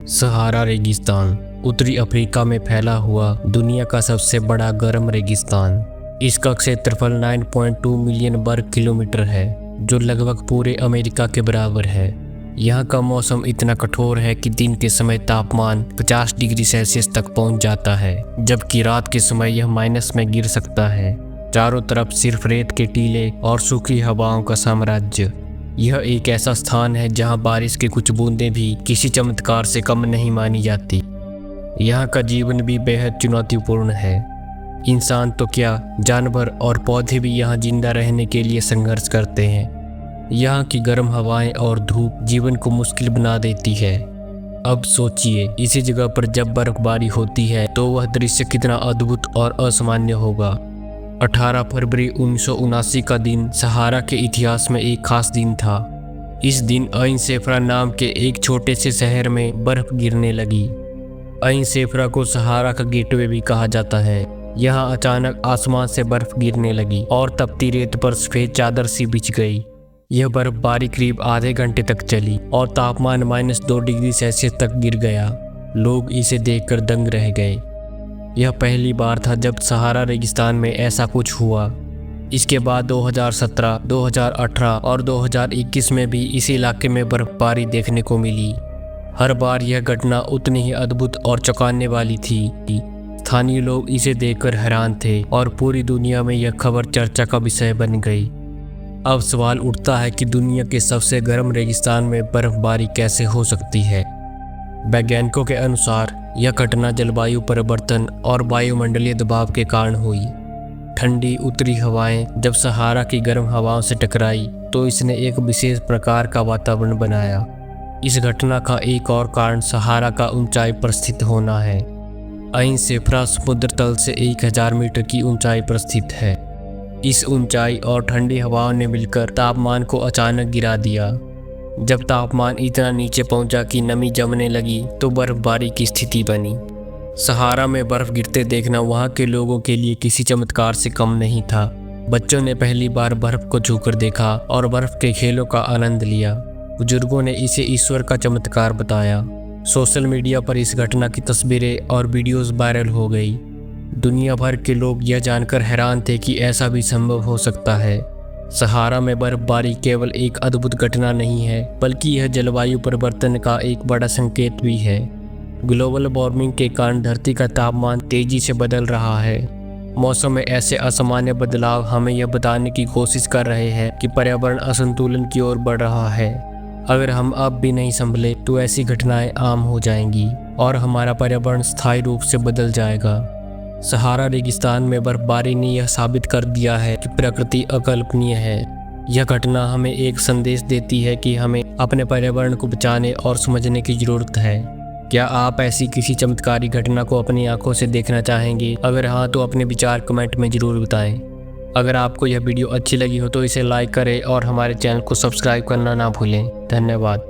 सहारा रेगिस्तान उत्तरी अफ्रीका में फैला हुआ दुनिया का सबसे बड़ा गर्म रेगिस्तान। इसका क्षेत्रफल 9.2 मिलियन वर्ग किलोमीटर है, जो लगभग पूरे अमेरिका के बराबर है। यहाँ का मौसम इतना कठोर है कि दिन के समय तापमान 50 डिग्री सेल्सियस तक पहुँच जाता है, जबकि रात के समय यह माइनस में गिर सकता है। चारों तरफ सिर्फ रेत के टीले और सूखी हवाओं का साम्राज्य। यह एक ऐसा स्थान है जहां बारिश की कुछ बूंदें भी किसी चमत्कार से कम नहीं मानी जाती। यहाँ का जीवन भी बेहद चुनौतीपूर्ण है। इंसान तो क्या, जानवर और पौधे भी यहाँ जिंदा रहने के लिए संघर्ष करते हैं। यहाँ की गर्म हवाएं और धूप जीवन को मुश्किल बना देती है। अब सोचिए, इसी जगह पर जब बर्फबारी होती है तो वह दृश्य कितना अद्भुत और असामान्य होगा। 18 फरवरी 1979 का दिन सहारा के इतिहास में एक खास दिन था। इस दिन आइन सेफ्रा नाम के एक छोटे से शहर में बर्फ गिरने लगी। आइन सेफ्रा को सहारा का गेटवे भी कहा जाता है। यहाँ अचानक आसमान से बर्फ गिरने लगी और तपती रेत पर सफेद चादर सी बिछ गई। यह बर्फबारी करीब आधे घंटे तक चली और तापमान -2 डिग्री सेल्सियस तक गिर गया। लोग इसे देखकर दंग रह गए। यह पहली बार था जब सहारा रेगिस्तान में ऐसा कुछ हुआ। इसके बाद 2017, 2018 और 2021 में भी इस इलाके में बर्फबारी देखने को मिली। हर बार यह घटना उतनी ही अद्भुत और चौंकाने वाली थी। स्थानीय लोग इसे देखकर हैरान थे और पूरी दुनिया में यह खबर चर्चा का विषय बन गई। अब सवाल उठता है कि दुनिया के सबसे गर्म रेगिस्तान में बर्फबारी कैसे हो सकती है। वैज्ञानिकों के अनुसार यह घटना जलवायु परिवर्तन और वायुमंडलीय दबाव के कारण हुई। ठंडी उत्तरी हवाएं जब सहारा की गर्म हवाओं से टकराई तो इसने एक विशेष प्रकार का वातावरण बनाया। इस घटना का एक और कारण सहारा का ऊंचाई पर स्थित होना है। आइन सेफ्रा समुद्र तल से 1000 मीटर की ऊंचाई पर स्थित है। इस ऊंचाई और ठंडी हवाओं ने मिलकर तापमान को अचानक गिरा दिया। जब तापमान इतना नीचे पहुंचा कि नमी जमने लगी तो बर्फबारी की स्थिति बनी। सहारा में बर्फ गिरते देखना वहां के लोगों के लिए किसी चमत्कार से कम नहीं था। बच्चों ने पहली बार बर्फ को छूकर देखा और बर्फ के खेलों का आनंद लिया। बुजुर्गों ने इसे ईश्वर का चमत्कार बताया। सोशल मीडिया पर इस घटना की तस्वीरें और वीडियोस वायरल हो गई। दुनिया भर के लोग यह जानकर हैरान थे कि ऐसा भी संभव हो सकता है। सहारा में बर्फबारी केवल एक अद्भुत घटना नहीं है, बल्कि यह जलवायु परिवर्तन का एक बड़ा संकेत भी है। ग्लोबल वार्मिंग के कारण धरती का तापमान तेजी से बदल रहा है। मौसम में ऐसे असामान्य बदलाव हमें यह बताने की कोशिश कर रहे हैं कि पर्यावरण असंतुलन की ओर बढ़ रहा है। अगर हम अब भी नहीं संभले तो ऐसी घटनाएं आम हो जाएंगी और हमारा पर्यावरण स्थायी रूप से बदल जाएगा। सहारा रेगिस्तान में बर्फबारी ने यह साबित कर दिया है कि प्रकृति अकल्पनीय है। यह घटना हमें एक संदेश देती है कि हमें अपने पर्यावरण को बचाने और समझने की जरूरत है। क्या आप ऐसी किसी चमत्कारी घटना को अपनी आंखों से देखना चाहेंगे? अगर हाँ तो अपने विचार कमेंट में ज़रूर बताएं। अगर आपको यह वीडियो अच्छी लगी हो तो इसे लाइक करें और हमारे चैनल को सब्सक्राइब करना ना भूलें। धन्यवाद।